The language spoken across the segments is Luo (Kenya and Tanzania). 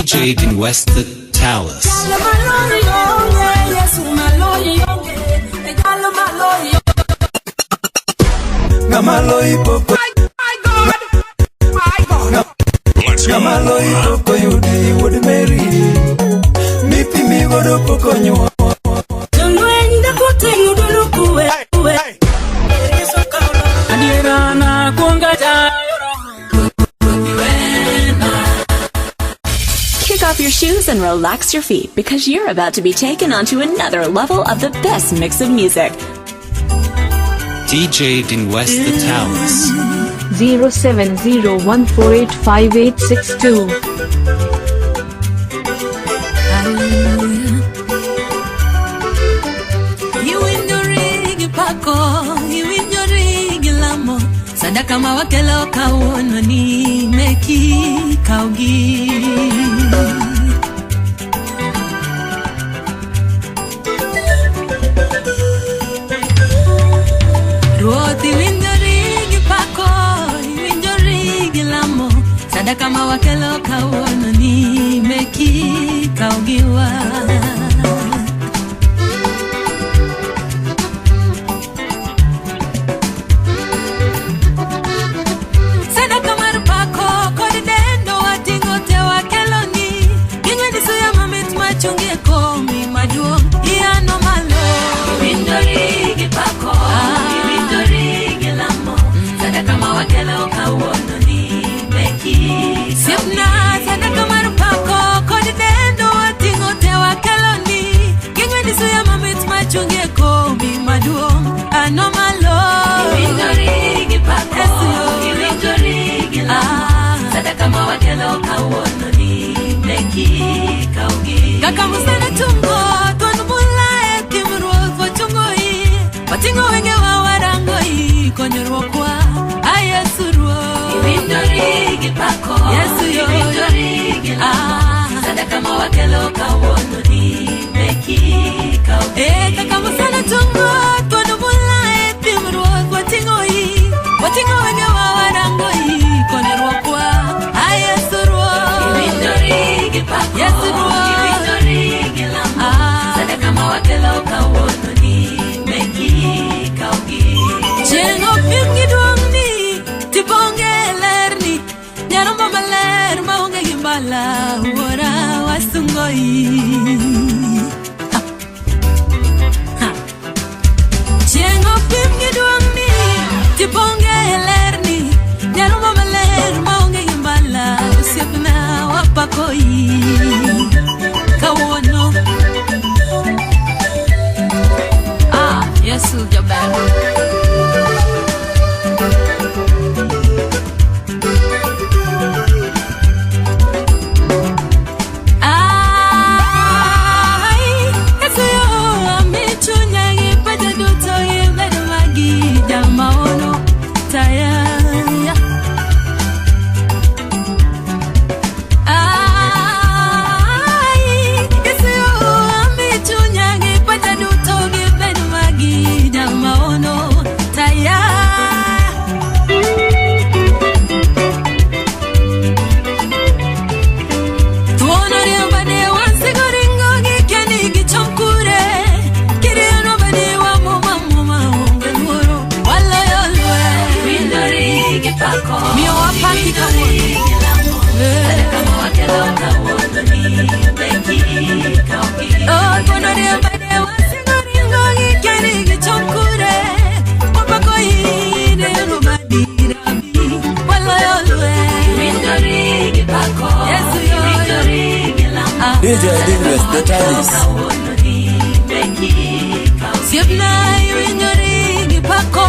DJ Din West the Talus. Kick off your shoes and relax your feet because you're about to be taken onto another level of the best mix of music. DJ Din West the Talus. 0701485862. Sadaka mawakelo kauono ni meki kaugi Ruoti winjorigi pako, winjorigi lamo Sadaka mawakelo kauono ni meki kaugiwa Chungie komi maduong iano malo Iwindorigi pako Iwindorigi lamo Sadaka mawakelo kauono ni meki Sipna sadaka marupako Kodi dendo watingo te wakelo ni Gingwe nisuya mamit machungie komi maduong Ano malo Iwindorigi pako Iwindorigi lamo Sadaka mawakelo kauono ni meki kaugi Kaka musana tungo, tuanu mula timuro chungo i Patingo wenge warango i konyoro kwa ayesuro Iwindorigi pako Yesu yo Iwindorigi lamo Sadaka mawakelo kauono ni meki kaugi Kaka musana tungo, tuanu mula timuro chungo i Patingo wenge warango i konyoro kwa ayesuro Iwindorigi pako Yesu yo Sadaka mawakelo kauono ni meki kaugi Chengo pingi duomni Tibonge lerni Nyaromba maler maunge gimbala Wora wasungoi Chengo pingi duomni Tibonge lerni Nyaromba maler maunge gimbala Usiapna wapakoi Kauono Yesu jabalo Yesu yo amichunyagi pajaduto yevledo magi jamaono taya Yesu yo amichunyagi pajaduto yevledo magi jamaono taya Tuono riambane wansigoringo gikeni gichomkure Kiriano bane wa mama unge mworo Wala yolwe Iwindorigi pako Mio wapaki kawono Sadaka mawakelo kauono ni meki kaugi Tuono riambane wansigoringo gikeni gichomkure Wapako hine rumadirabi Wala yolwe Iwindorigi pako Yesu yo Iwindorigi lamo DJ Din West the Talus. Siapna iwindorigi pako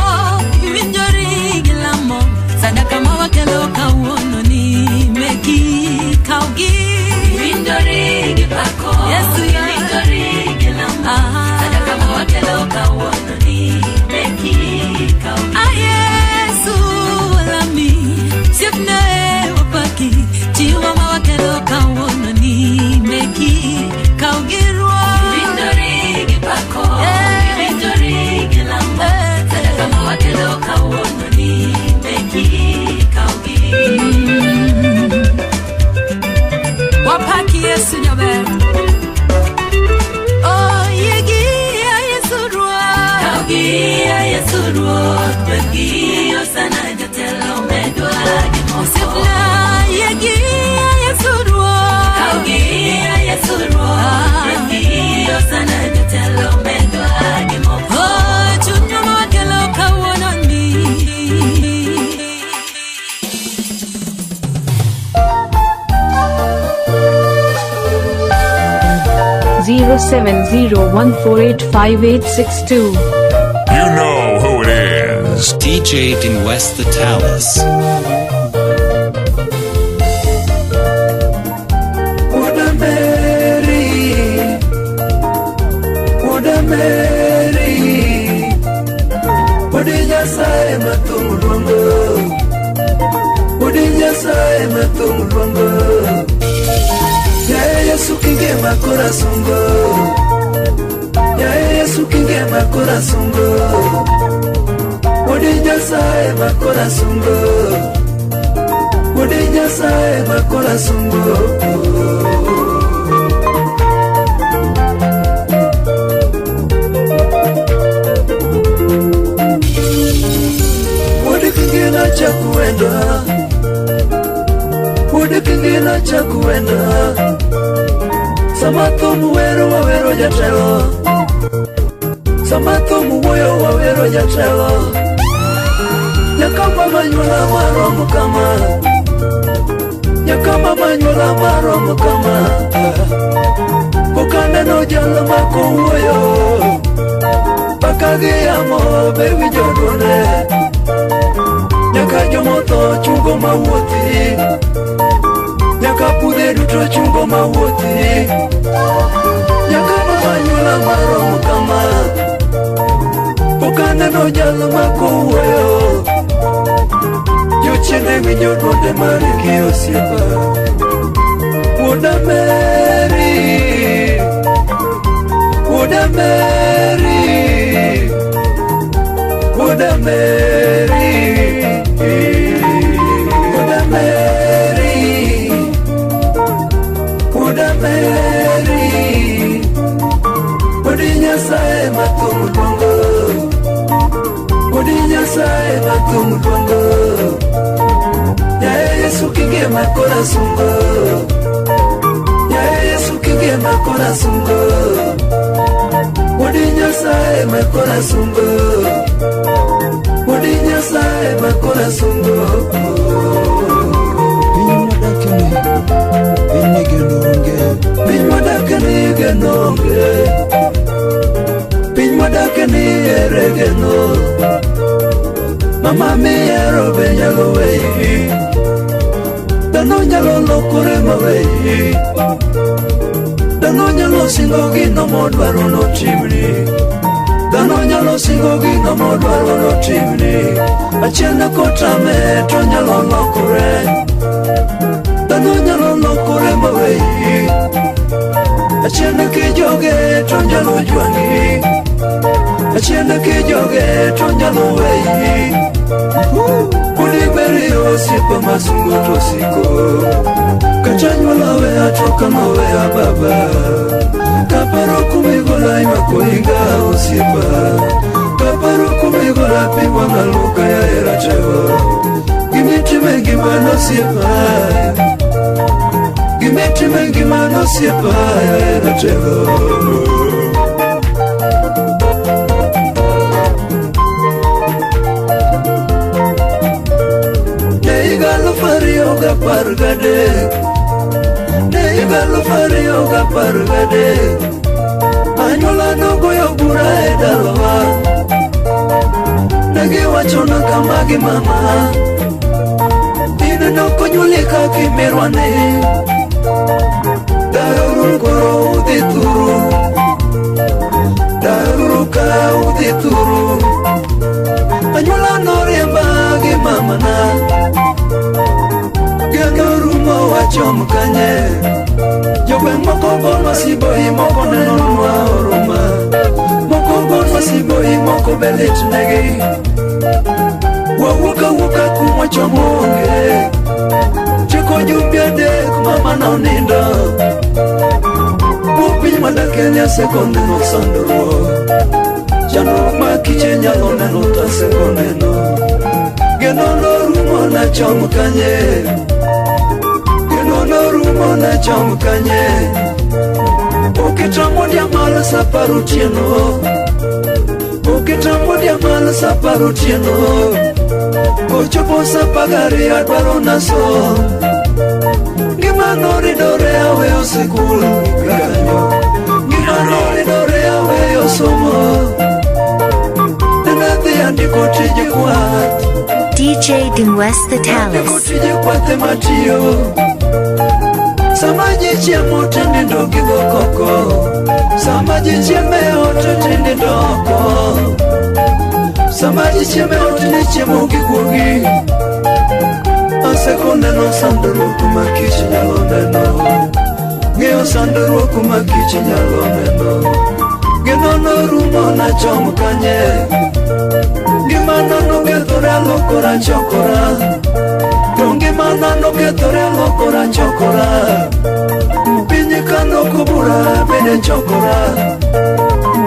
Iwindorigi lamo Sadaka mawakelo kauono ni meki kaugi Iwindorigi pako Yesu yo Iwindorigi lamo Sadaka mawakelo kauono ni meki kaugi Yesu lami Siapna wapaki Chiwa mawakelo kauono ni meki kaugirwa Iwindorigi pako Iwindorigi lamo Sadaka mawakelo kauono ni meki kaugi 0701485862. You know who it is. DJ in West the Talus. Yesu kinge makora sungo, Yesu kinge makora sungo, Odinya sae makora sungo, Odinya sae makora sungo. Odi kinge na chakuenda, Odi kinge na chakuenda. Samato muwero wawero jatelo, Samato muwoyo wawero jatelo. Nyakama manyula maromo kama, Nyakama manyula maromo kama. Pokane no jalo mako uwoyo, Pakagi amo bewi jodone. Nyaka jomoto chungo mawuothi, Nyaka pude duto chungo mawuothi. Nyaka manyula maromo kama, Pokane no jalo mako uwoyo, Jochene winjo duonde margi osiepa. Wuoda Mary, Wuoda Mary, Wuoda Mary, Wuoda Mary, Wuoda Mary. Odinya sae matung dongo, Odinya sae matung dongo. Yesu kinge makora sungo, Yesu kinge makora sungo. Odinya sae makora sungo, Odinya sae makora sungo. Piny madakani genonge, Piny madakani ere geno. Mama miyero be nyalo weyi, Dhano nyalo lokore maweyi, Dhano nyalo singo gino modwaro notimni, Dhano nyalo singo gino modwaro notimni. Achiel kotame to nyalo lokore, Dhano nyalo lokore maweyi, Achiel kijoge to nyalo jwangi, Achiel kijoge to nyalo weyi. Kuliberi osiepa masungo to siko, Kata nyuola weya to kama weya baba. Kaparo kumigola imako higa osiepa, Kaparo kumigola pigwa maluka ya eratewa. Gimitime gimano osiepa, Gimitime gimano osiepa ya eratewa. Ga pargade, Neigalu fario ga pargade. Anyula no goyo bura e dalawa, Negi wachona kamagi mama, Ine no konyulika kimirwane, Daru koro udituru, Daru ka udituru. Anyula no riembagi mama na, Rumo wachom kanye, Jogwe moko gon masiboi moko neno nwa oruma, Moko gon masiboi moko belit negi, Wawuka wuka kumwa chomonge, Chiko jubia dek mama na unindo, Pupiny madake nyase koneno sandro, Jano makiche nyalo neno tase koneno, Geno no rumo na chom kanye, no rumo na chom kanye. Okitamo diamala saparutieno, Okitamo diamala saparutieno. Kochopo sapagari adwaro naso, Gimano ridore awe osikul kanyo, DJ Dim West the Talus. Kutije kwate matiyo Samaji chiemo tende ndogi koko Samaji chieme ote tende ndoko Samaji chieme ote ni chiemo kikugi Aseko neno sanduru kumakichi nyalo neno Ngeo sanduru kumakichi nyalo neno Genono rumo na chomo kanye Gimana no kethore lokora chokora Gimana no kethore lokora chokora Pinyi kano kubura bene chokora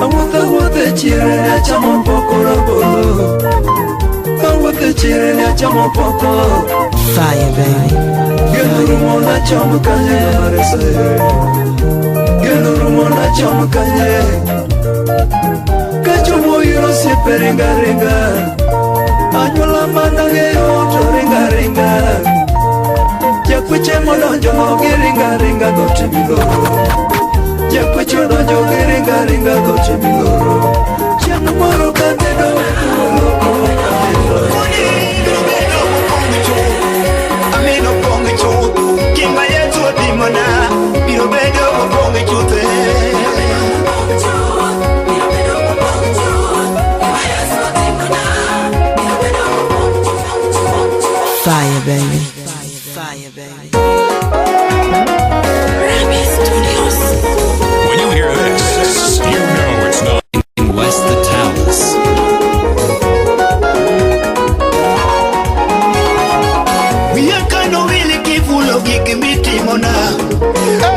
Awuothe chire ya chamo pokora bolo Awuothe chire ya chamo poko Fire baby Genuru mona chamo kanye marese Genuru mona chamo kanye Kachomo yiro sipe ringa ringa Anyola manange oto ringa ringa Jakweche modonjo gi ringa ringa gote miloro Jakweche modonjo gi ringa ringa gote miloro Chiano moro kandedo loko Amino pongi chu Kimba yetu dimona Biro bedo pongi chute Fire baby Fire baby When you hear this, you know it's not In West the Talus. We are kind of really give full of gikimiti mona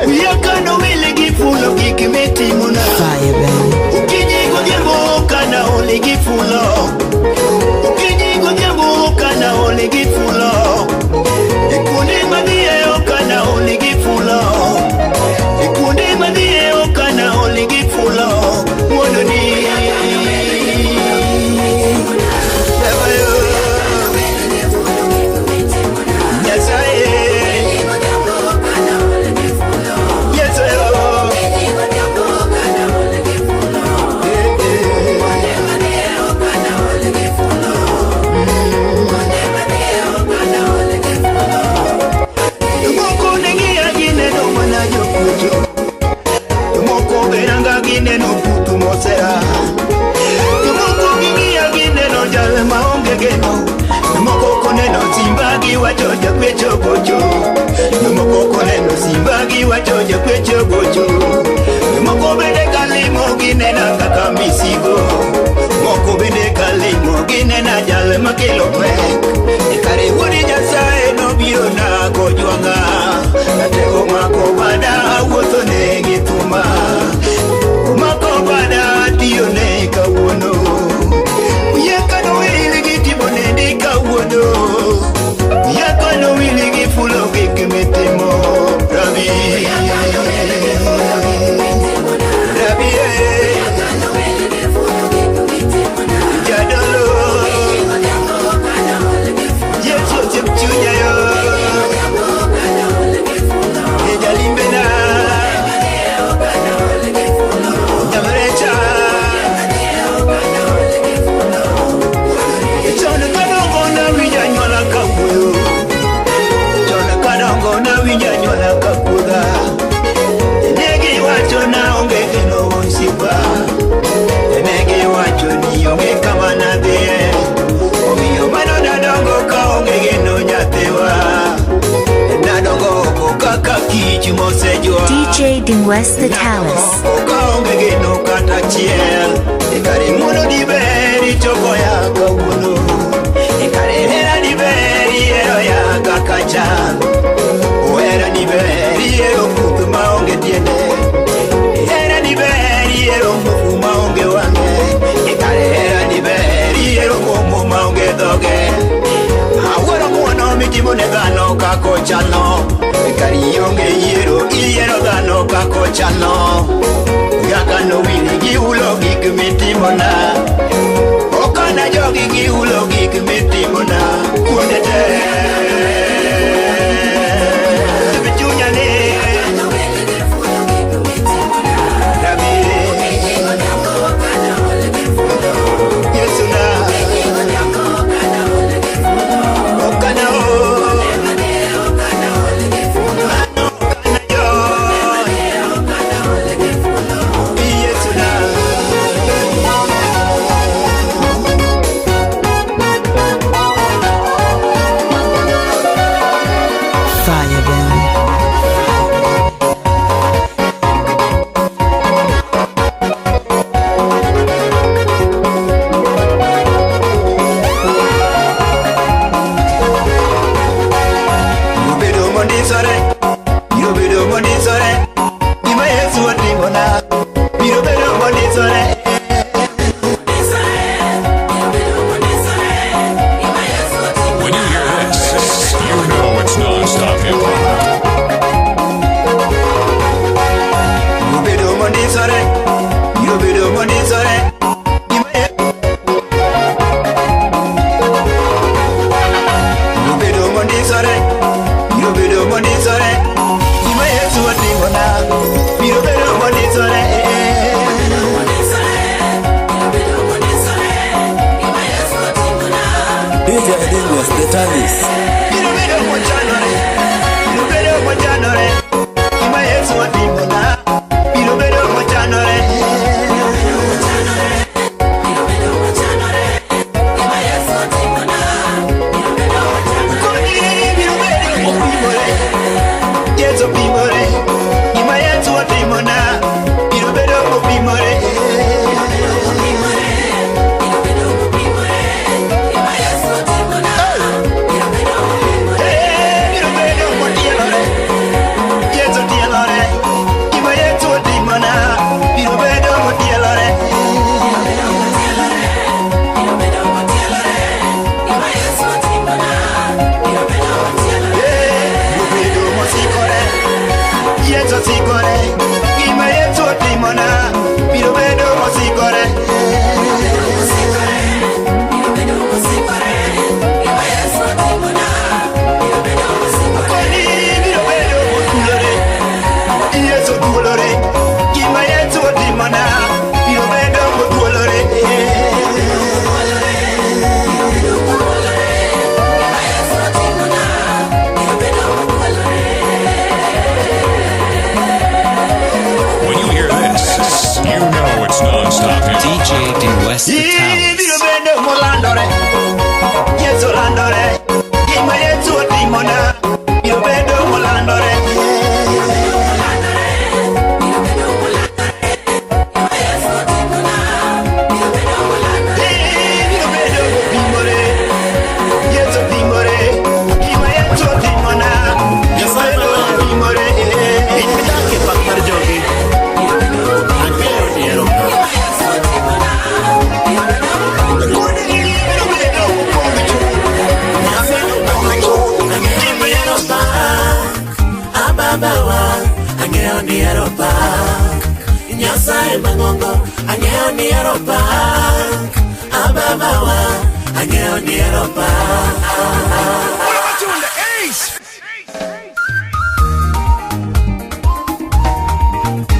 We are kind of really give full of gikimiti mona Fire baby Ukinyigo jembo kana oli gifulo Ukinyigo jembo kana oli gifulo Ikundi madie okana oli gifulo Ikundi madie okana oli gifulo Mwono ni wachoja kwecho bocho Numoko koneno simbagi wachoja kwecho bocho Numoko bende kalimo ginena kaka misigo Moko bende kalimo ginena jale makelo pek Ikari wudi jasae no biro na kojuanga Katego mako bada wuotho ne gituma Mako bada tiyo ne kawuono Uyekano wili gitimo ne di kawuono Yakano wili gifulo gikimitimo Rabi Rabi Jadolo Yeso chipchunya yo Yejalimbena Yamarecha Chona kadongo na wijanyola kabuyo Chona kadongo na wijanyola kabuda Negi wacho na onge keno onsipa Negi wacho ni onge kama na dhie Omiyo mano nadongo ka onge geno nyatewa Nadongo oko kaka kichu mosejwa DJ Dim West the Talus. Ka onge geno kata chiel Ekari muno diberi choko ya kabuno Ekari hera diberi ero ya kakacha Uera diberi ero kutu maonge tiene Hera diberi ero mufu maonge wange Ekari hera diberi ero kumu maonge doge Awero muono mitimo ne dhano kako chalo Ekari yonge iero dhano kako chalo Gakano wili giulo gik mitimona Okana jogi giulo gik mitimona Kuonde te Bichunya ne Rabi Yesu na mondisore Ima Yesu otimona Biro bedo mondisore When you hear this, you know it's non-stop hip-hop. Biro bedo mondisore Biro bedo mondisore Ima Yesu Biro bedo mondisore Biro bedo mondisore Ima Yesu otimona Biro bedo mondisore DJ Dingus, the Talis. Biro bedo mondisore Biro bedo mondisore Ima Yesu otimona Biro bedo mondisore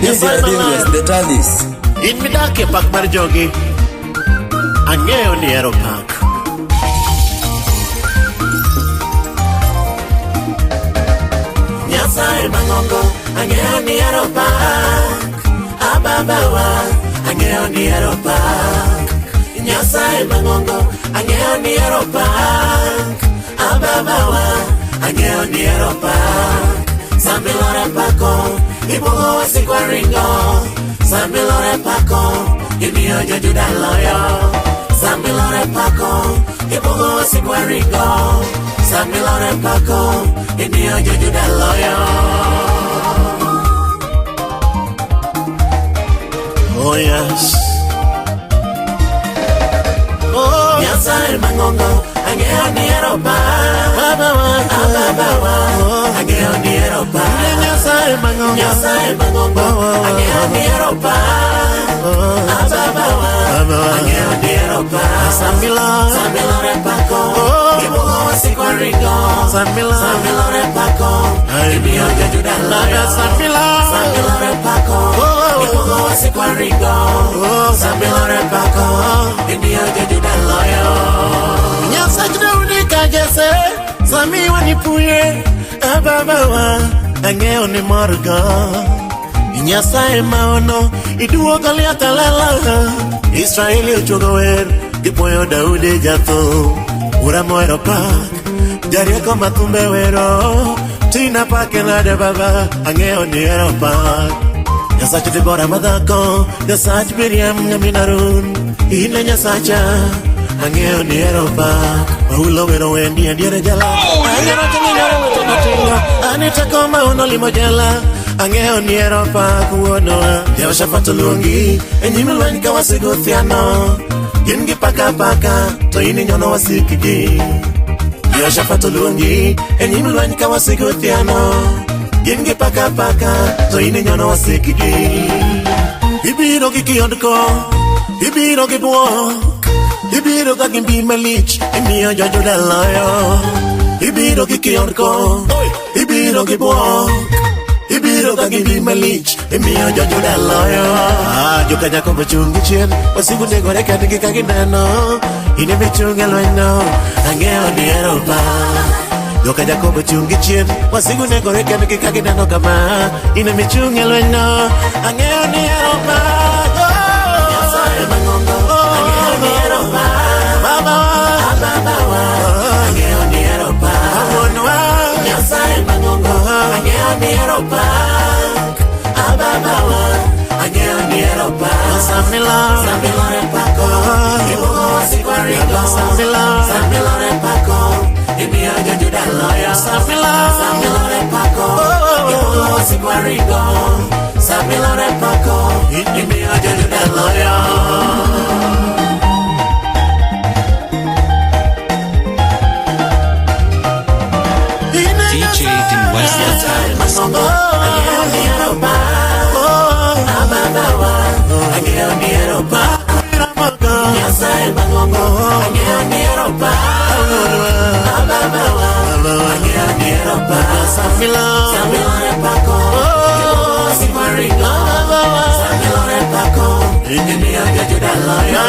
DJ Dingus, the Talis. In midake pak mar jogi ang'eyo ni ero pak Nyasaye mangongo ang'eyo ni ero pak Ababawa ang'eyo ni ero pak Nyasaye mangongo ang'eyo ni ero pak Ababawa ang'eyo ni ero pak Sambilore pako Ibugo wasikwa ringo Sambilore pako Imiyo jojuda loyo Sambilore pako Ibugo wasikwa ringo Sambilore pako Imiyo jojuda loyo Oh yes Oh Nyasaye mangongo Angeo ni eropa Ababawa Angeo ni eropa Nyasaye mangongo Angeo ni eropa Ababawa Angeo ni eropa Samilo repako Ibugo wasikwa ringo Samilo repako Ibio jojuda loyo Samilo repako Ibugo wasikwa ringo Samilo repako Ibio jojuda loyo Nyasajda unika jese Sami wanipuye Ababawa Angeo ni morga Nyasaye maono Iduoga liatalela Israeli uchogower Ipoyo Daude jato Uramo eropak Jarieko matumbe wero Tina pake nade baba Angeo ni eropak Nyasache Debora madhako Nyasache Miriam nyaminarun Ine nyasacha Angeo ni eropak Paulo wero wendi andiere jala Angero tinginore wetono tingo Anita koma uno limo jala angeo ni Europa kuono ya shafato lungi enyimi lwani kawasigo thiano yingi paka to ini nyono wasikigi ya shafato lungi enyimi lwani kawasigo thiano yingi paka to ini nyono wasikigi ibiro kikiyondko ibiro kibuo ibiro kagimbi malich imiyo jojo dalayo ibiro kikiyondko ibiro kibuo ibiro kagimbi malich imiyo jojo dalayo joka jako bachungi chien wasigu negore kadigi kaginano ine bichungi lweno angeo ni Europa joka jako bachungi chien wasigu negore kadigi kaginano kama ine bichungi lweno angeo ni Europa Yasaye mangongo angeo ni Europa Baba angeo ni Europa Amonwa Yasaye mangongo angeo ni Europa Baba angeo ni Europa Samila repako Ibugo wasikwarigo Samila repako Imiyo jojuda loyo Samila repako Ibugo wasikwarigo Samila repako Imiyo jojuda loyo DJ Din West the Talents. Angeo ni Europa Angeo ni Europa Yasaye bangongo Angeo ni Europa Angeo ni Europa Samila repako Simaringo Samila repako Imiyo jojuda loyo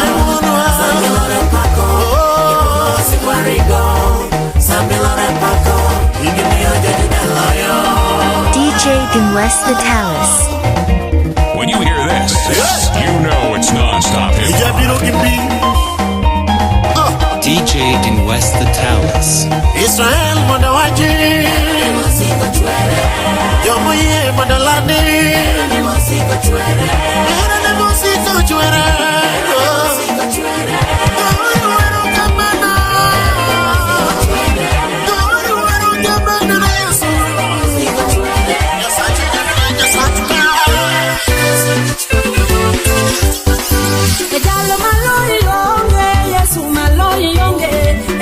Samila repako Simaringo Samila repako Imiyo jojuda loyo DJ Din West the Talents. When you hear this, you know it's non-stop hip-hop. DJ Din West the Talents. Israel Modawaji Yomo ye Modalani Musiko chwere Ejalo maloi yonge, Yesu maloi yonge.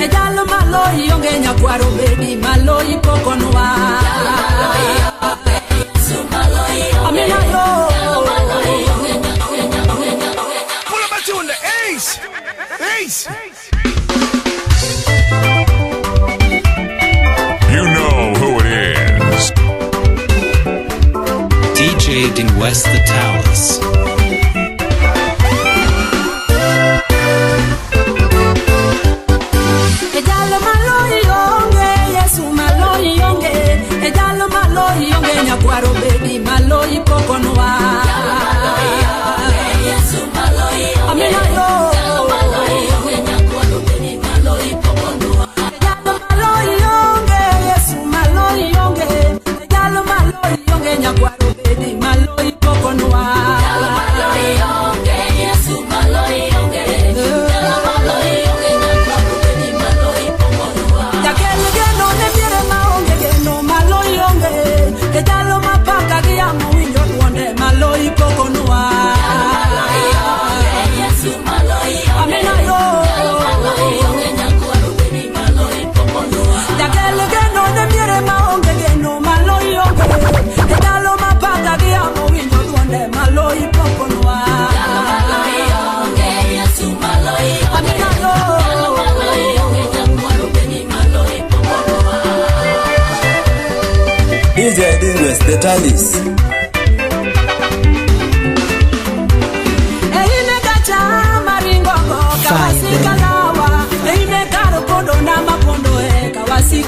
Ejalo maloi yonge, nyakwaro baby maloi pokonwa. Amina yo. Pull up a tune, the Ace. You know who it is. DJ Din West the Talents. Ejalo maloi yonge, Yesu maloi yonge. Ejalo maloi yonge, nyakwaro baby maloi pokonwa. Amina yo. Ejalo maloi yonge, Yesu maloi yonge. Ejalo maloi yonge, nyakwaro baby maloi pokonwa. DJ Din West the Talents.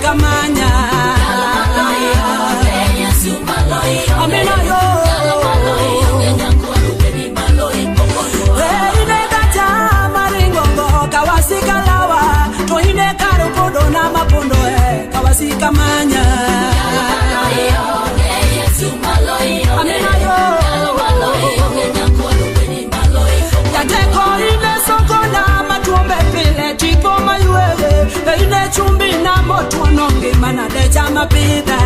Kamanya Amina yo Inekata maringongo kawasika lawa Tohine karo kodo na mapondo kawasika manya Amina yo Yateko ine soko na matuombe pile Tipo mayuele Ine chumbi na moto nonge mana de chama pida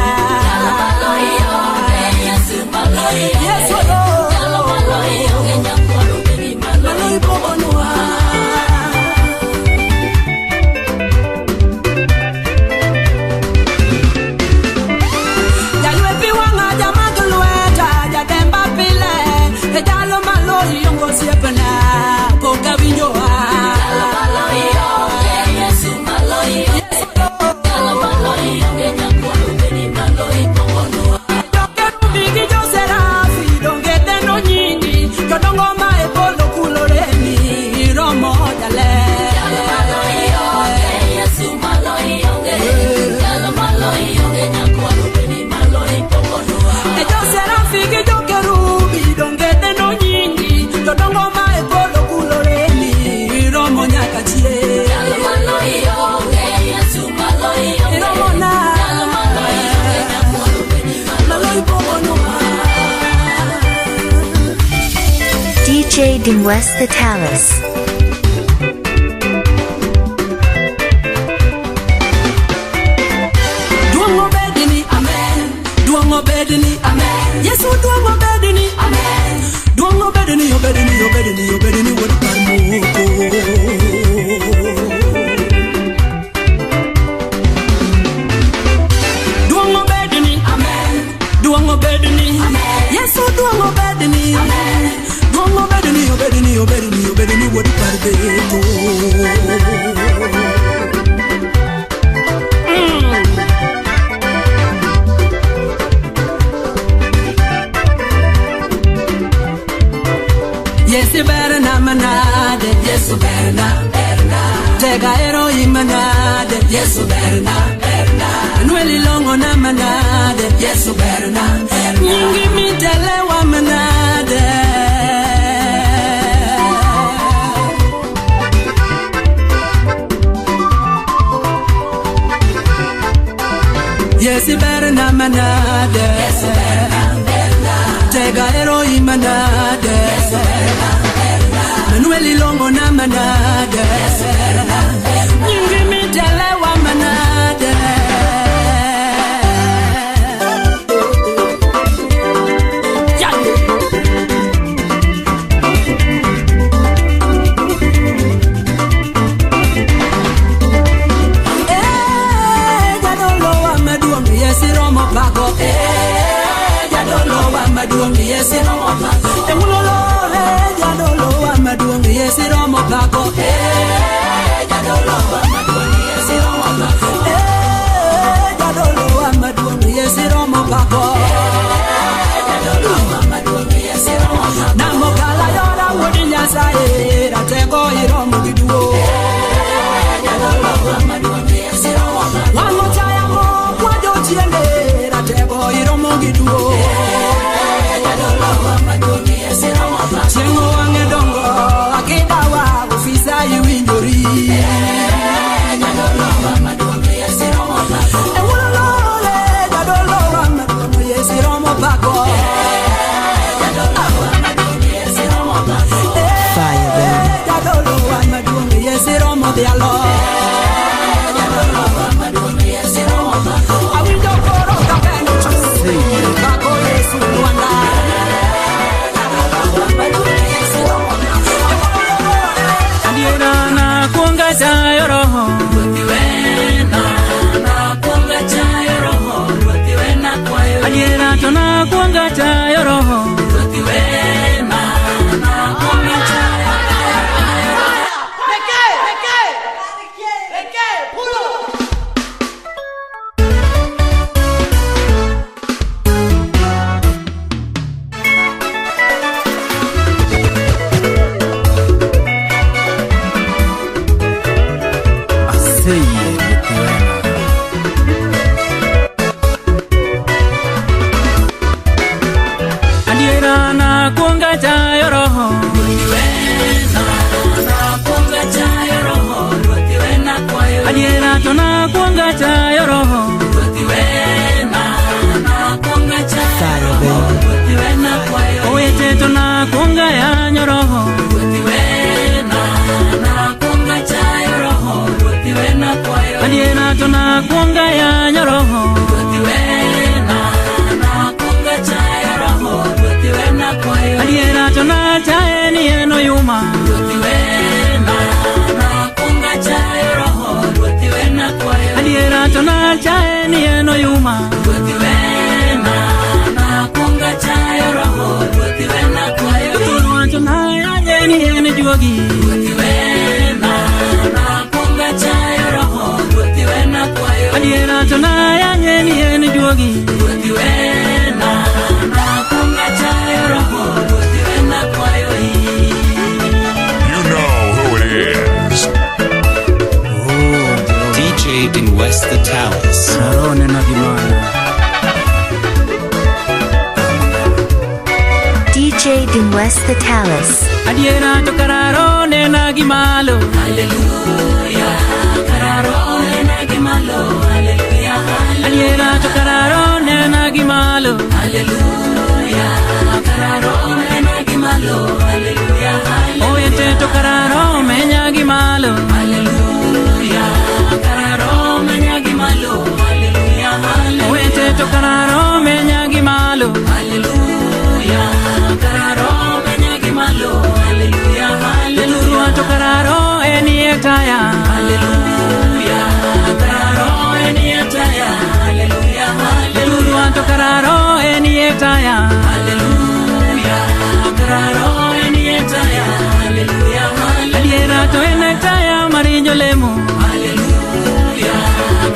Yes, Maloi Pogonua. Jalwepi wanga jamaglueta jademba pile ejalo maloi yongo siepena poka winjoa. Jalo maloi yonge Yesu maloi jalo maloi yonge nyakwaro beni maloi Pogonua. Donge bigi jo serafi donge deno nyindi jodongo ma e polo kuloreni romo dale. Jalo maloi yonge Yesu maloi yonge jalo maloi yonge nyakwaro beni maloi Pogonua. E jo serafi gi jo kerubi donge deno nyindi jodongo ma e polo kuloreni romo nyakachie. Jalo maloi yonge Yesu maloi yonge romo na jalo maloi yonge nyakwaro beni maloi Pogonua. DJ Dinwest the Talus. Duongo bedini, amen. Duongo bedini, amen. Yesu duongo bedini, amen. Duongo bedini, obedini, obedini, obedini, wadi parmoko. Duongo bedini, amen. Duongo bedini, amen. Yesu duongo bedini, amen. Duongo bedini, obedini, obedini, obedini, wadi parmoko. Yesu berna manade, Yesu berna, berna. Tega ero imanade, Yesu berna, berna. Nweli longo na manade, Yesu berna, berna. Nyingi mitelewa manade. Yesu berna manade, Yesu berna, berna. Tega ero imanade, Yesu berna, berna. Manueli longo na manade, Yesu berna, berna. Nyingi mitelewa manade. Jadolo wa maduong Yesu romo pago. Jadolo wa maduong Yesu romo pago. Emulolo jadolo wa maduong Yesu romo pago. Jadolo wa maduong Yesu romo pago. Jadolo wa maduong Yesu romo pago. Jadolo wa maduong Yesu romo pago. Namo kala yora wodi nyasaye ratego iromo giduo. Jadolo wa maduong Yesu romo pago. Wamo chaya mo kwajo chiende ratego iromo giduo. Jadolo wa maduong Yesu romo pago. Chengo wange dongo akida wa ofisa iwinjori. Jadolo wa maduong Yesu romo pago. Ewulole jadolo wa maduong Yesu romo pago. Jadolo wa maduong Yesu romo pago. Fire, baby. Jadolo wa maduong Yesu romo dialo. Jadolo wa maduong Yesu romo pago. Awinjo koro kapeno chusi. Pago Yesu wanda. Jadolo wa maduong Yesu romo pago. Adiera na kuonga chayo roho. Adiera to na kuonga chayo roho. Adiera na kuonga chayo roho. Adiera to na kuonga chayo roho. Fire, baby. Owete to na kuonga ya nyoroho. Adiera to na kuonga ya nyoroho. chae ni eno yuma adiera to na chae ni eno yuma to na anye ni eno juogi adiera to na anye ni eno juogi DJ Din West the Towers. DJ Din West the Towers. Adiera to kararone na gimalo. Hallelujah. Kararone na gimalo. Hallelujah. Adiera to kararone na gimalo. Hallelujah. Kararone na gimalo. Hallelujah. Oh yete to kararone na gimalo. Hallelujah. Kararone na gimalo. Hallelujah. Oh yete to kararone na gimalo. Hallelujah. Kararo menyagi malo, hallelujah, hallelujah. To kararo eni etaya, hallelujah. Kararo eni etaya, hallelujah, hallelujah. To kararo eni etaya, hallelujah. Kararo eni etaya, hallelujah, hallelujah. To enetaya marijo lemu, hallelujah.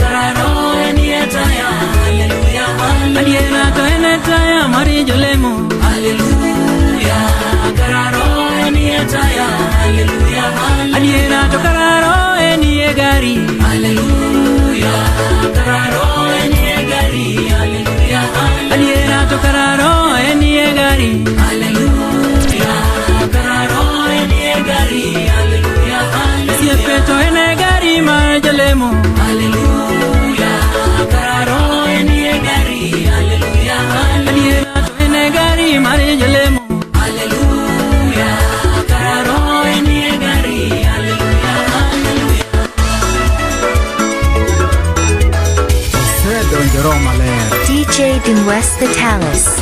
Kararo eni etaya, hallelujah, hallelujah. To enetaya marijo lemu, hallelujah. Kararo eni etaya, hallelujah, hallelujah. Adiera to kararo eni egari, hallelujah. Kararo eni egari, hallelujah, hallelujah. Adiera to kararo eni egari, hallelujah. Kararo eni egari, hallelujah, hallelujah. Siempre to eni egari marjalemu, hallelujah. Kararo eni egari, hallelujah, hallelujah. Adiera to eni egari marjalemu. DJ Din West the Towers.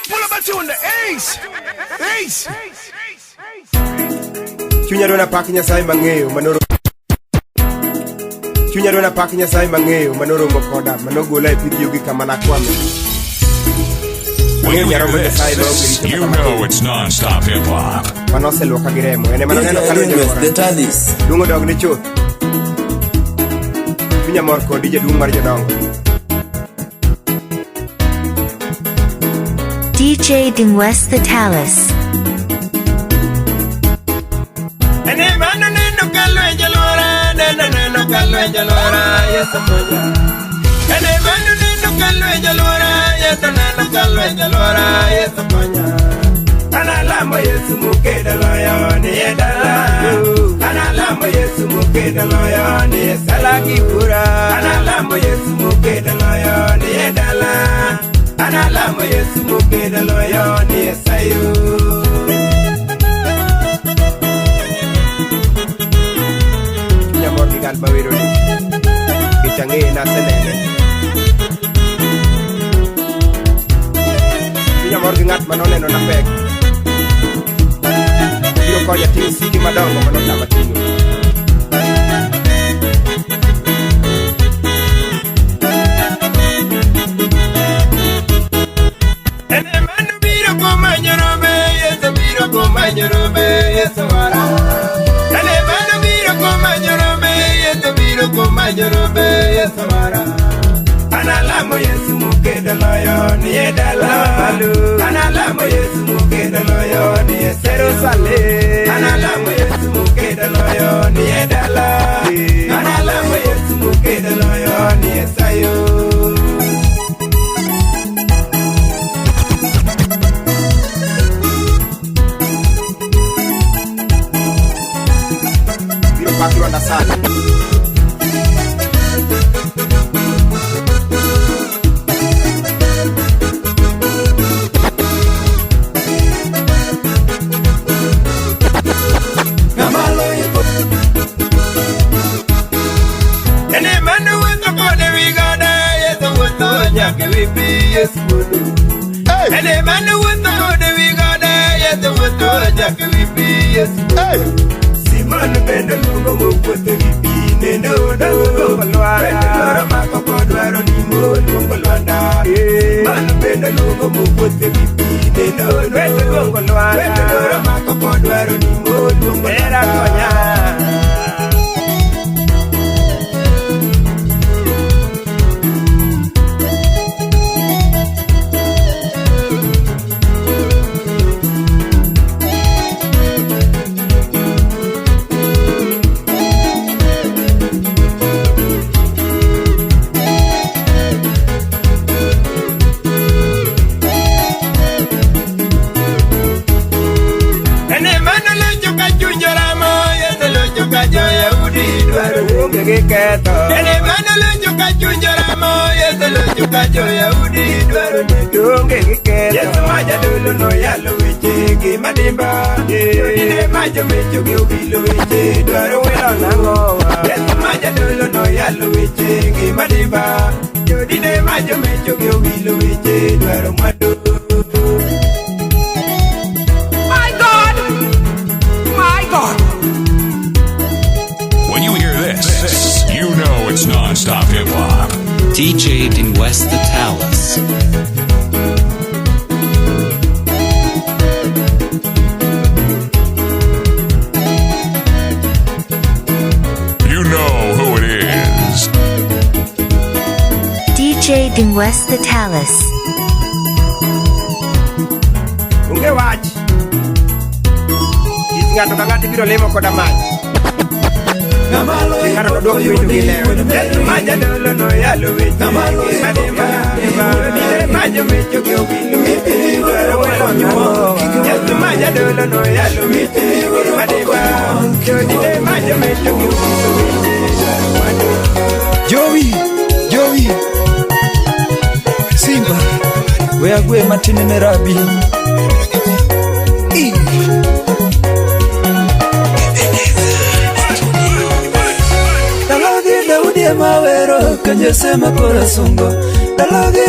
Pull up a tune, the Ace. Ace. Chunya dona pak Nyasaye mang'eyo manoro Chunya dona pak Nyasaye mang'eyo manoromo koda manogola e pidhio gi kama nakwame. When you hear this, you know it's non-stop hip-hop. Manoseluoka gi remo. Ene manoneno kalonjolora. Dungo dog ni chuth. Chunya mor kod jaduong' mar jodongo. DJ Dingwest the Talus. Ene manoneno kalonjolora, neno kalonjolora, yes moja. Ene manoneno kalonjolora, yes neno kalonjolora, yes moja. Analamo Yesu mukeda loyo ni edala. Analamo Yesu mukeda loyo ni salagi pura. Analamo Yesu mukeda loyo ni edala. Analamo Yesu mukeda loyo ni sayo. Nyamor digal bawiro ni. Kichange na selene. Nyamor dingat manoneno na pek. Koya ting siki madongo manota matino. Ene manu biro koma nyorobe, yeso biro koma nyorobe, yeso wara. Ene manu biro koma nyorobe, yeso biro koma nyorobe, yeso wara. Analamo Yesu mukeda loyo ni edala. Analamo Yesu mukeda loyo ni Jerusalem. Analamo Yesu mukeda loyo ni edala. Analamo Yesu mukeda loyo ni sayo. Biro paki wanda sana. Ene manu wuto de wigode yeto wuto jake wipi yes. Simon bendo lungo wuto wipi nendo lungo balwara. Bendo mako kodwaro ni mo lungo lwanda. Simon bendo lungo wuto wipi nendo lungo balwara. Bendo mako kodwaro ni mo lungo lwanda. Ene mano lonjo kachunjora mo yeso lonjo kacho Yahudi dwaro ne donge giketo. Yeso maja dolo no yalo weche gi madimba. Yodine majo mecho gi obilo weche dwaro welo nangowa. Yeso maja dolo no yalo weche gi madimba. Yodine majo mecho gi obilo weche dwaro mado. My God! My God! When you hear this, you know it's non-stop hip-hop. DJ Dingwest the Talus. You know who it is. DJ Dingwest the Talus. Unge wach. Ngato ka ngati biro lemo koda mach. Ngaro do windu gi lewo. Maja dolo no yalo weche. Madima. Dire majo mecho gi obilo. Yesu maja dolo no yalo weche. Madima. Dire majo mecho gi obilo. Joey Simba we agwe matine ne rabi. Daudi mawero kajesema korasungo.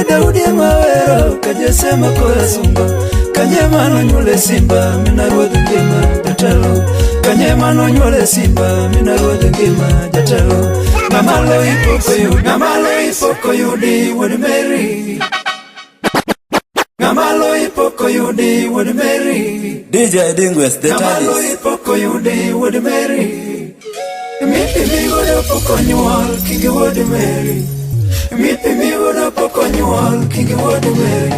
Daudi mawero kajesema korasungo. Kanyema no nyule Simba mina ruodh ngima jatelo. Kanyema no nyule Simba mina ruodh ngima jatelo. Ngamalo ipoko yudi Wood Mary. Ngamalo ipoko yudi Wood Mary. DJ Dingwest the Ngamalo Talis. ipoko yudi Wood Mary. Mipi mi godo poko nyuol Kingi Wood Mary. Mipi mi godo poko nyuol Kingi Wood Mary.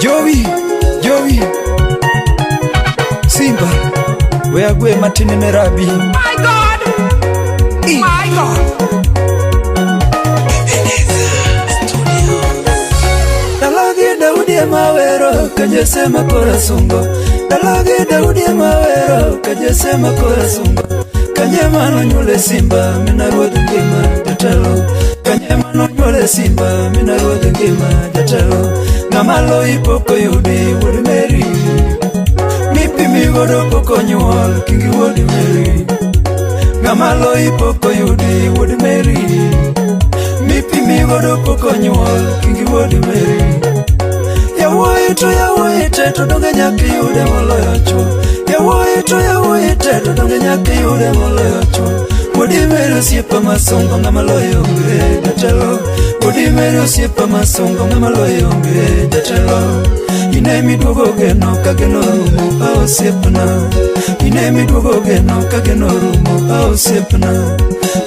Joey Simba Where gwe matini nerabi. My God! My God! Dalagi Daudi Mawero kajesema korasungo. Dalagi Daudi Mawero kajesema korasungo. Kanyema no nyule Simba mina ruodhi ngima jatelo. Kanyema no nyule Simba mina ruodhi ngima jatelo. Ngamalo ipoko yudi Wood Mary. Mipi mi godo poko nyuol Kingi Wood Mary. Ngamalo ipoko yudi Wood Mary. Mipi mi godo poko nyuol Kingi Wood Mary. Yawuoyi te to donge nyaka yude moloyo chuo. Yawuoyi te to donge nyaka yude moloyo chuo. Wood Mary osiepa masongo ngamaloyo onge jatelo. Wood Mary osiepa masongo ngamaloyo onge jatelo. Ine mi duogo geno ka geno rumo a osiepna. Ine mi duogo geno ka geno rumo a osiepna.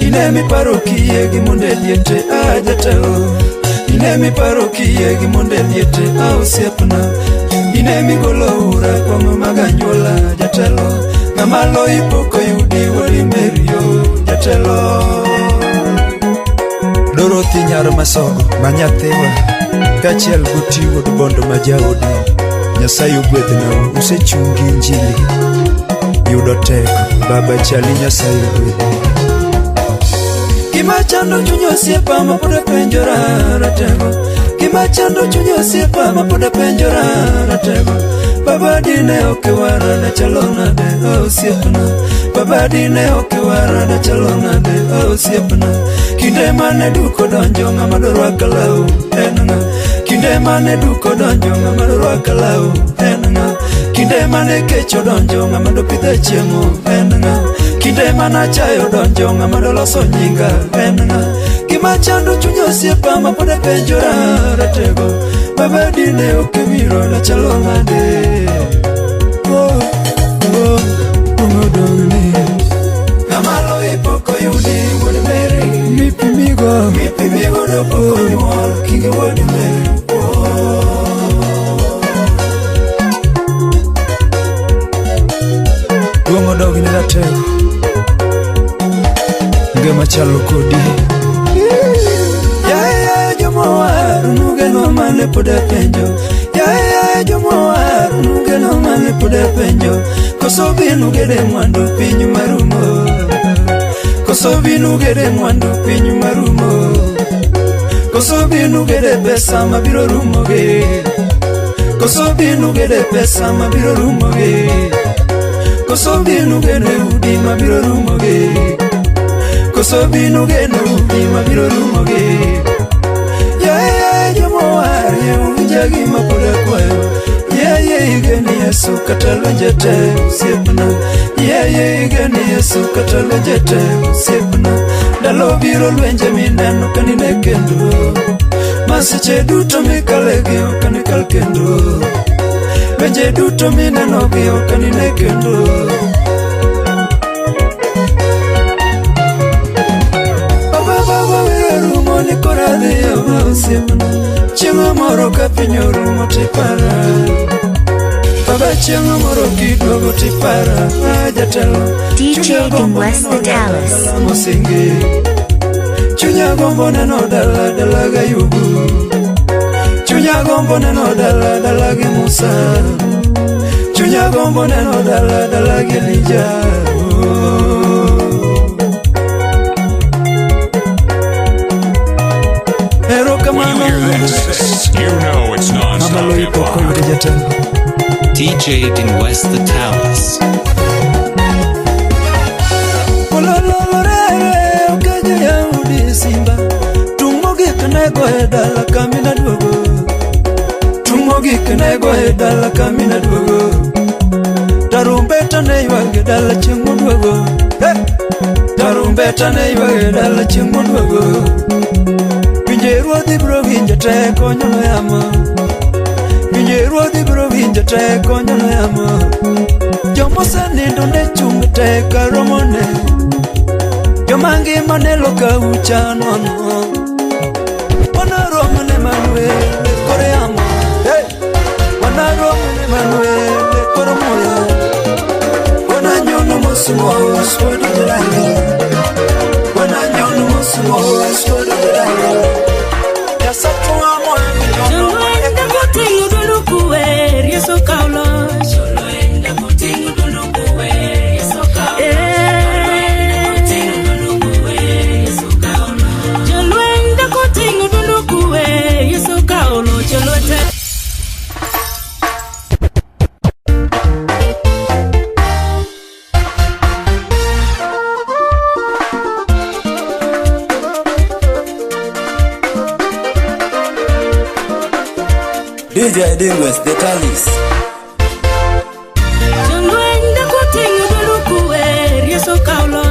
Ine mi paro kiye gi monde liete a jatelo. Ine mi paro kiye gi monde liete a osiepna. Ine mi golo ura kuom maganyuola jatelo. Ngamalo ipoko yudi Wood Mary jatelo. Dorothy nyar masogo manyathiwa kachiel guti Wood bondo majaodi. Nyasaye ogwedhna usechungi injili yudo teko. Baba chali Nyasaye ogwedhi. Gima chando chuny osiepa ma pod penjora ratego. Gima chando chuny osiepa ma pod penjora ratego. Baba dine okiwara na chalo nade osiepna. Baba dine okiwara na chalo nade osiepna. Kinde mane duko donjo ng'ama dorwaka law en ng'a. Kinde mane duko donjo ng'ama dorwaka law en ng'a. Kinde mane kecho donjo ng'ama dopidha chiemo en ng'a. Kinde mana chayo donjo ng'ama doloso nyinga en ng'a. Gima chando chuny osiepa ma pod penjora ratego. Baba dine okibiro na chalo nade. Umodoni Ngamalo ipoko yudi Wood Mary. Mipi migo do poko nyuol Kingi Wood Mary. Duongo dogi ni ratego Ngema chalo kodi. Yaya jomawar nugeno mane poda penjo. Yaya jomawar nugeno mane poda penjo. Koso binu gede mwandu pinyu marumo. Koso binu gede mwandu pinyu marumo. Koso binu gede pesa mabiro rumo ge. Koso binu gede pesa mabiro rumo ge. Koso binu gede udi mabiro rumo ge. Koso binu gede udi mabiro rumo ge. Yaya jomawar ujagi mapoda kwayo. Yeye igeni Yesu katalonjete siepna. Yeye igeni Yesu katalonjete siepna. Dalo biro lwenje mineno kanine kendo. Masiche duto mikale gi okane kal kendo. Lwenje duto mineno gi okanine kendo. Baba wiro rumo ni korade yo siepna. Chieng' moro ka piny orumo tipara. Baba chieng' moro kiduogo tipara. Jatelo DJ Dingwest the Talis. Mosingi chunya gombo neno dala ga yugu. Chunya gombo neno dala ga Musa. Chunya gombo neno dala ga Elijah. You know it's non-stop hip-hop. DJ Dingwest the Talis. Simba tumogi kanego edala kamina duogo. Tumogi kanego edala kamina duogo. Tarumbeta ne ywage dala chieng' moduogo. beta ne ywe dala chieng' duogo. Pinje ruodhi bro winjo te konyo no yamo. Pinje ruodhi bro winjo te konyo no yamo. Jomo sanindo ne chung te karomone. Jomangi manelo ka uchano no. Wanaromo ne Manuel kore yamo. Wanaromo ne Manuel kore moya. Wananyono mosumo swado drango. Wananyono mosumo swado drango. Ya sato amo Jolwenda kutingu dulu kuwe Yeso kaulo Jolwenda kutingu dulu kuwe Yeso kaulo Jolwenda kutingu dulu kuwe Yeso kaulo Jolwenda DJ Dingwest the Talis. Jolwenda kutingu dulu kuwe Yeso kaulo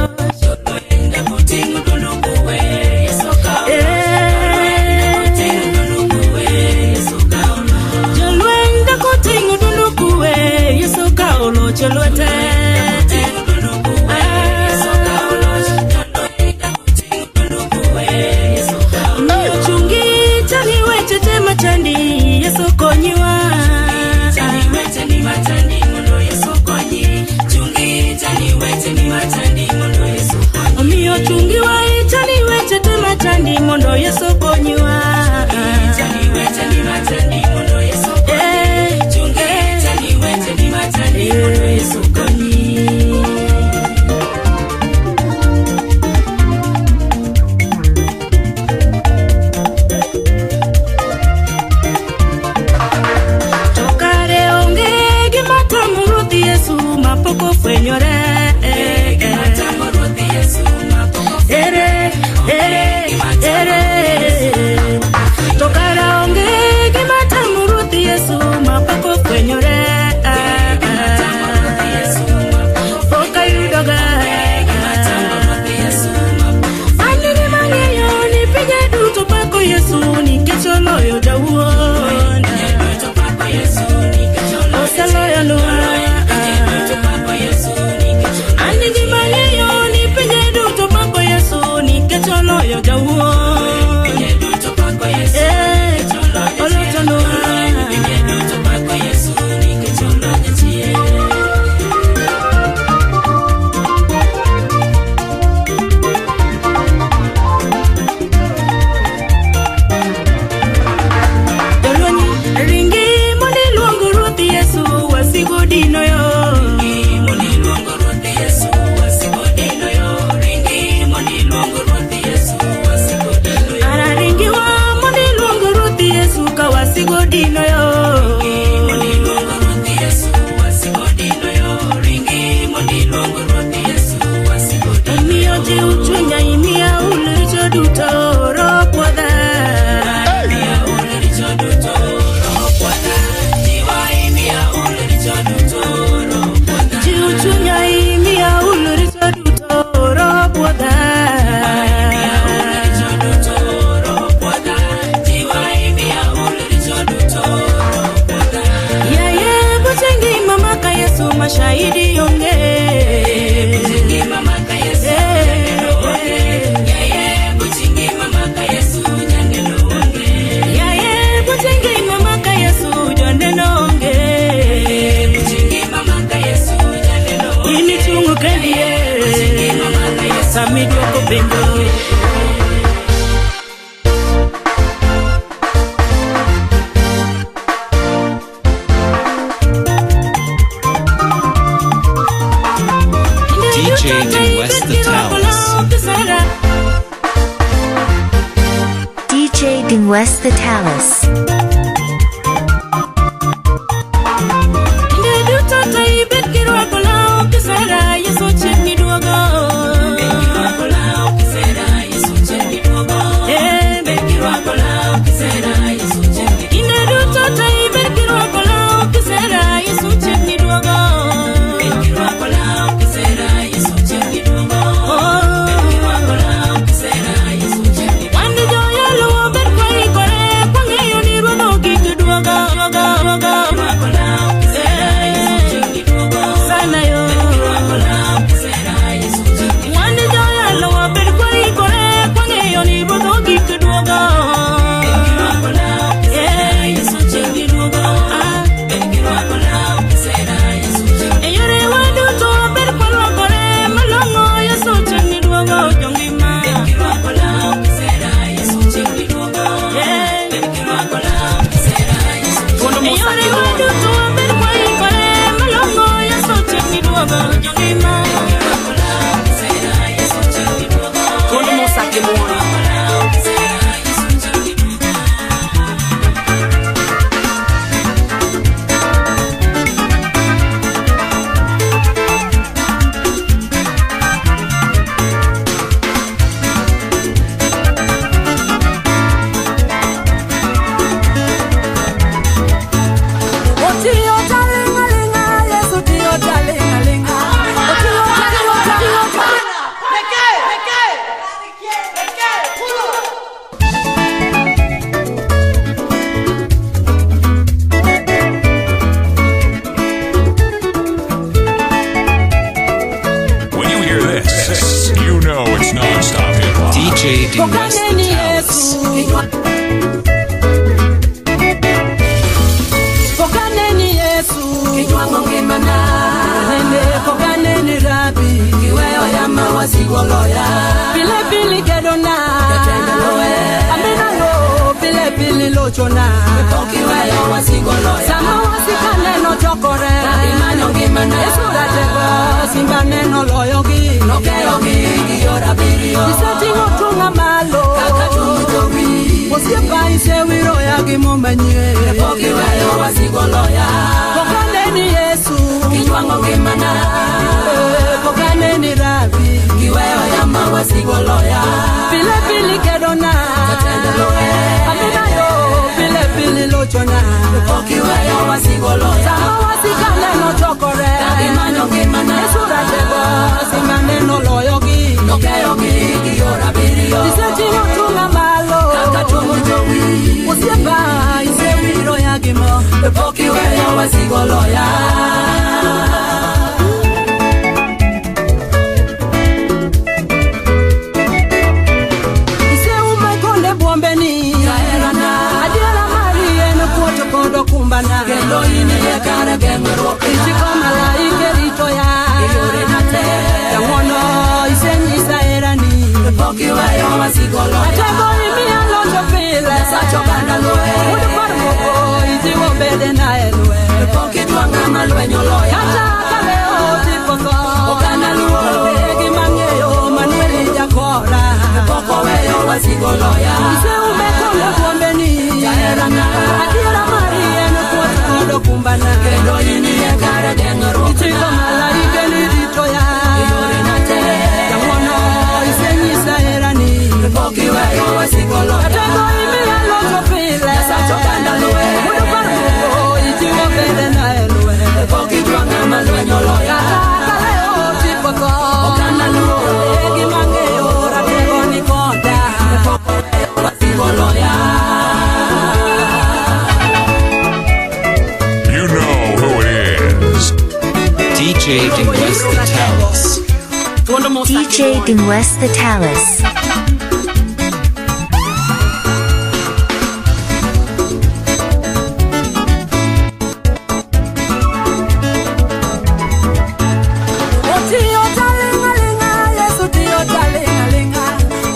Jolwenda kutingu dulu kuwe Yeso kaulo Jolwenda kutingu dulu kuwe Yeso kaulo Jolwenda Chandi Yeso konyiwa Chani wete ni matandi Mondo Yeso konyi Chungi chani wete ni matandi Mondo Yeso konyi Omiyo chungi wa chani wete te matandi Mondo Yeso konyiwa Chani wete ni matandi Mondo Yeso konyi Chungi chani wete ni matandi Mondo Yeso konyi Mapoko fwenyore Tokara onge Gimata muruthi Yesu Mapoko fwenyore Foka yudoga Anini mangeyo Ni pinye duto pako Yesu Nikecho loyo jawuon Osaloyo nuwa Yo jawo Shahidi yonge Buchingi mama ka Yesu Yaye buchingi mama ka Yesu Jande nonge Yaye buchingi mama ka Yesu Jande nonge Buchingi mama ka Yesu Jande nonge Ini chungu kendie Buchingi mama ka Yesu Samidio kopendo DJ Dingwest the Talis. DJ Dingwest the Talis. in West the Towers. Pokaneni Yesu kijwango ngimana nene pokaneni Rabi kiweyo ya mawazigoloya pile pili kedona ketendeloe amina lo pile pili lochona pokiweyo wazigoloya sama wasikaneno chokore imanyo ngimana Yesu ratego simbaneno loyogi nokeyogi giyora birio isetingo tunga malo kakatumutowi Osiepa ise wiro ya gimomanye pokiweyo wazigoloya pokaneni Yesu kijwango ngimana pokaneni Rabi kiweyo ya mawazigoloya pile pili kedona ketendeloe amina yo pile pili lochona pokiweyo wazigoloya sama wasikaneno chokore imanyo ngimana Yesu ratego simaneno loyogi nokeyogi giyora birio isetingo tunga malo kakatumutowi Osiepa ise wiro ya gimo pokiweyo wazigoloya ise umekonde bwombeni yaerana adiela marie no kuoto kodo kumbana kendo ini lekare gemruok ichiko malaike rito ya yore nate yamono ise nyisa erani pokiweyo wazigoloya atego imiya locho pile sacho banda loe udu parmoko iziwo bede na elwe pokitwanga malwenyo loya kata kaleo tiposo okana luo gimang'eyo manueli jakora pokoweyo wazigoloya ise umekole bwombeni jaerana adiera marie no kuoto kodo kumbana kendo ini ekare geng'ruok ichiko malaike ni rito ya yore nate yamono ise nyisa erani pokiweyo wazigoloya atego imiya locho pile sacho banda loe udu parmoko iziwo bede na elwe pokitwanga malwenyo loya kata kaleo tiposo okana luo gimang'eyo ratego ni koda pokoweyo wazigoloya You know who it is. DJ in West the Towers. DJ in West the Towers. Otio talingalinga Yesu tio talingalinga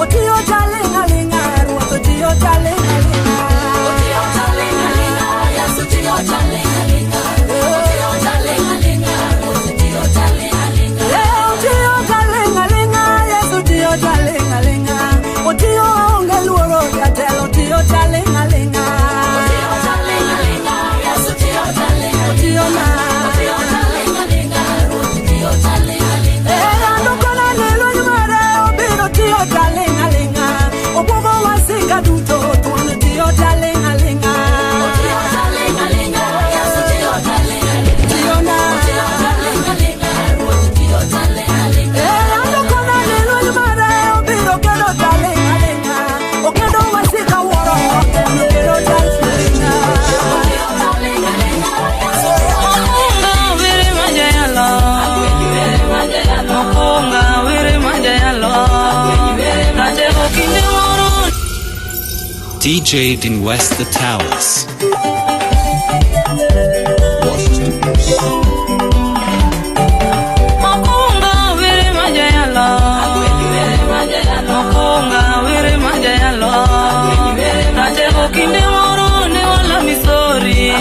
Otio talingalinga Otio talingalinga Otio talingalinga Yesu tio talingalinga Otio talingalinga Otio talingalinga Otio talingalinga Yesu tio talingalinga Otio ongeluoro yatelo tio talingalinga Otio talingalinga Yesu tio talingalinga Otio na duto tuone tio talingalinga tio talingalinga Yesu tio talingalinga tio na tio talingalinga tio talingalinga ando kona lelo mara obiro kero talingalinga okendo wasika woro okendo kero talingalinga tio talingalinga Vere majayalo Mokonga vere majayalo Nate okinde moro DJ in West the Towers. Mokonga vere majayalo Mokonga vere majayalo Nate okinde moro ne wala misori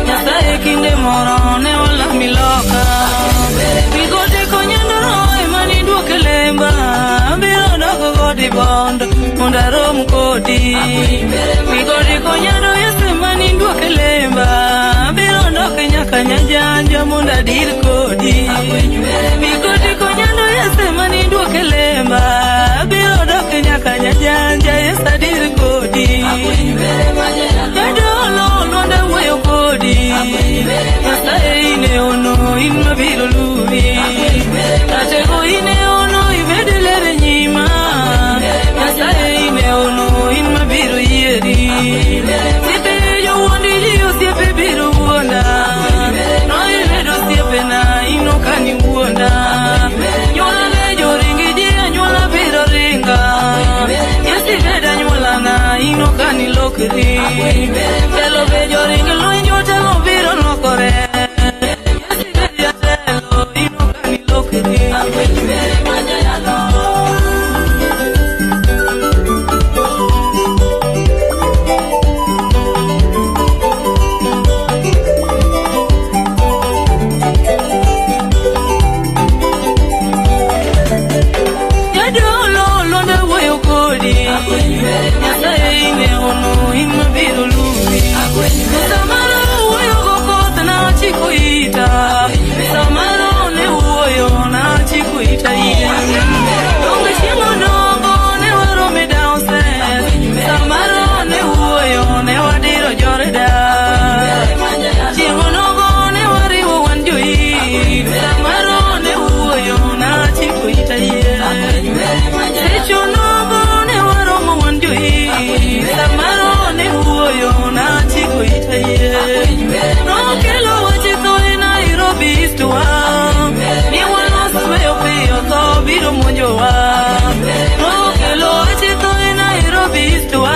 Nyasaye kinde moro ne wala miloka Bigote konyandoro emani duoke lemba Biro doko godi bond Mondarom kodi Bigodi konyando yese mani duoke lemba Biro doke nyaka nyajanja monda dir kodi Bigodi konyando yese mani duoke lemba Biro doke nyaka nyajanja yesa dir kodi Yadolo londa wayo kodi Yasa ine ono inma biro luvi Tatego ine ono ibedelere nyima Yasa ine ono inma biro yeri Siepe yo wondi liyo siepe biro wonda No iledo siepe na ino kani wonda kani lokri telo be joring luinyo telo biro lokore ya telo ino kani lokri manya yalo Samaro ne uoyo na chikuita ye Donge chimo nongo ne waro me downstairs Samaro ne uoyo ne wadiro joreda Chimo nongo ne wariwo wanjoi Samaro ne uoyo na chikuita ye Secho nongo ne waro mo wanjoi Samaro ne uoyo na chikuita ye No kelo wachito Bistuwa ni wano sweyo piyo to biro monjowa no kelo chito ina iro bistuwa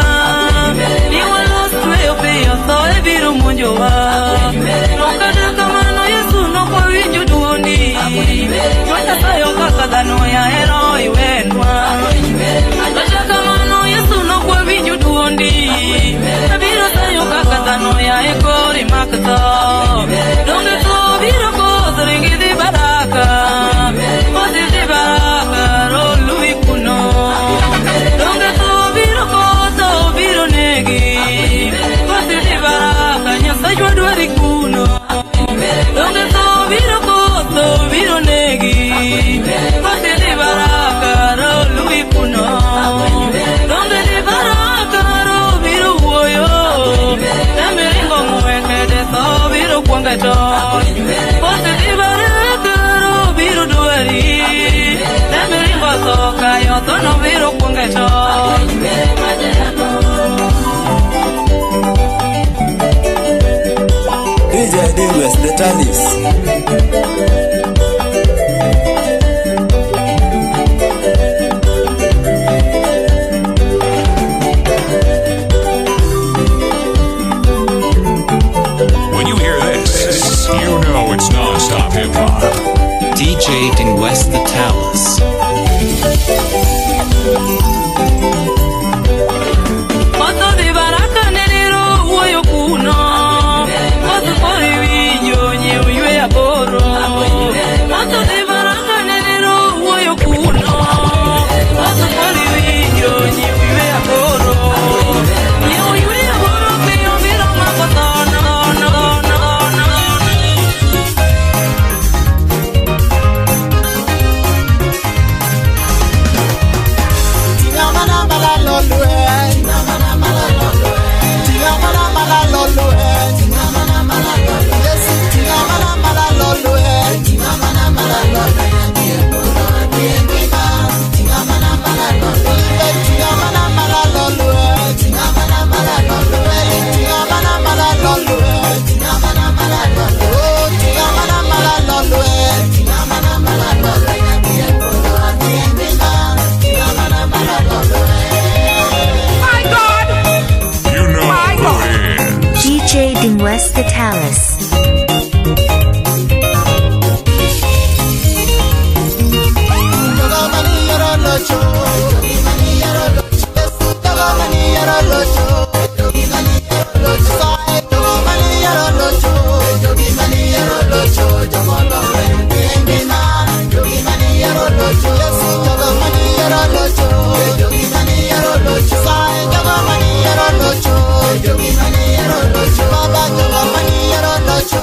ni wano sweyo piyo to biro monjowa no kada kamano Yesu no kwa winjo duondi Mwata sayo kaka dhano ya ero iwenwa kada kamano Yesu no kwa winjo duondi biro sayo kaka dhano ya ekori makto donge to biro ringi di baraka Masi di baraka Rolu ikuno Donge to biro koto biro negi Masi di baraka Nyasa jwa duari kuno Donge to biro koto biro negi Masi di baraka Rolu ikuno Donge di baraka Ro biro uoyo Demi ringo muweke de to biro kuanga to Masi di baraka Ro biro duari Demi ringo toka yo to no biro kuanga to DJ Dingwest, the Tallies. It's non-stop hip-hop. DJ Dingwest, the Tallies. Moto di baraka neliro uoyo kuno Moto kori winyo nye uywe ya boro Moto di baraka neliro uoyo kuno Moto kori winyo nye uywe ya boro Nye uywe ya boro piyo miro makotono Dingwest the Tallies. Baba,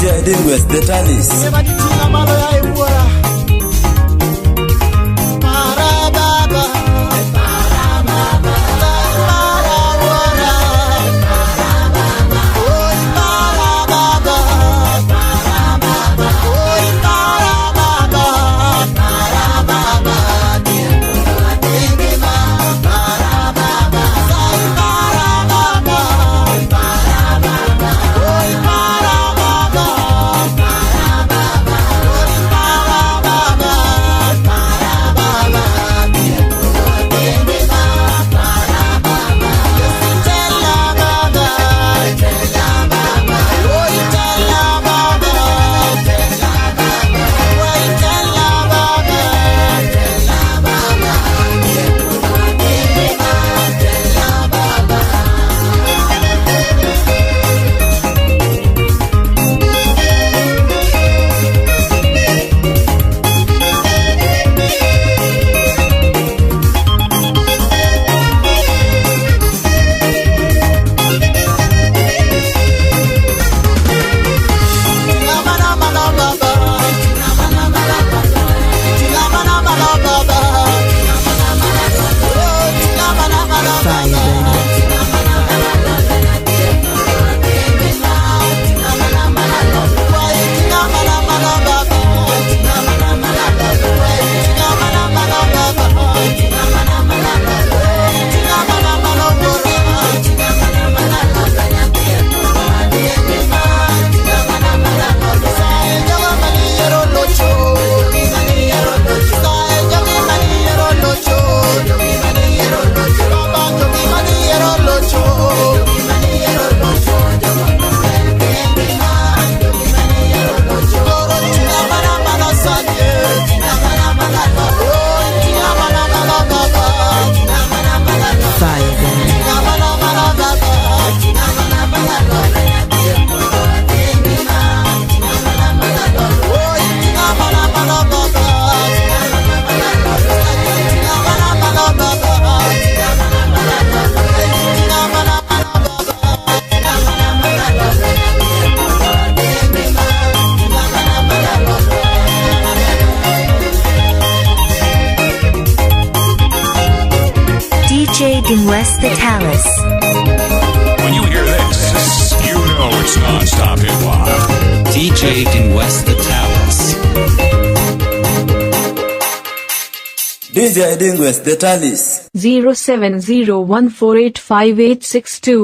DJ Dingwest, the Talis. DJ Dingwest, the Talis. When you hear this, you know it's non-stop hip-hop. DJ Dingwest, the Talis. DJ Dingwest, the Talis. 0701485862